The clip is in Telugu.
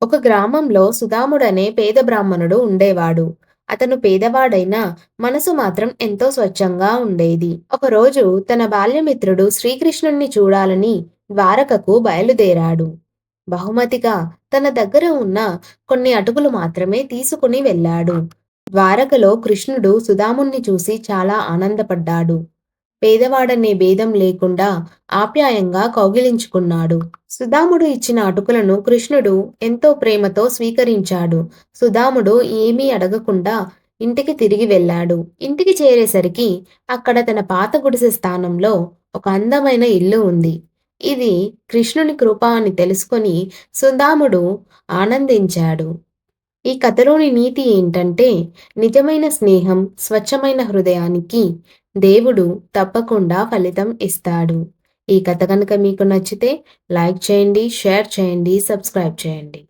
ఒక గ్రామంలో సుదాముడనే పేద బ్రాహ్మణుడు ఉండేవాడు. అతను పేదవాడైనా మనసు మాత్రం ఎంతో స్వచ్ఛంగా ఉండేది. ఒకరోజు తన బాల్యమిత్రుడు శ్రీకృష్ణుణ్ణి చూడాలని ద్వారకకు బయలుదేరాడు. బహుమతిగా తన దగ్గర ఉన్న కొన్ని అటుకులు మాత్రమే తీసుకుని వెళ్ళాడు. ద్వారకలో కృష్ణుడు సుదాముణ్ణి చూసి చాలా ఆనందపడ్డాడు. పేదవాడనే భేదం లేకుండా ఆప్యాయంగా కౌగిలించుకున్నాడు. సుదాముడు ఇచ్చిన అటుకులను కృష్ణుడు ఎంతో ప్రేమతో స్వీకరించాడు. సుదాముడు ఏమీ అడగకుండా ఇంటికి తిరిగి వెళ్ళాడు. ఇంటికి చేరేసరికి అక్కడ తన పాత గుడిసె స్థానంలో ఒక అందమైన ఇల్లు ఉంది. ఇది కృష్ణుని కృప అని తెలుసుకొని సుదాముడు ఆనందించాడు. ఈ కథలోని నీతి ఏంటంటే, నిజమైన స్నేహం, స్వచ్ఛమైన హృదయానికి దేవుడు తప్పకుండా ఫలితం ఇస్తాడు. ఈ కథ కనుక మీకు నచ్చితే లైక్ చేయండి, షేర్ చేయండి, సబ్స్క్రైబ్ చేయండి.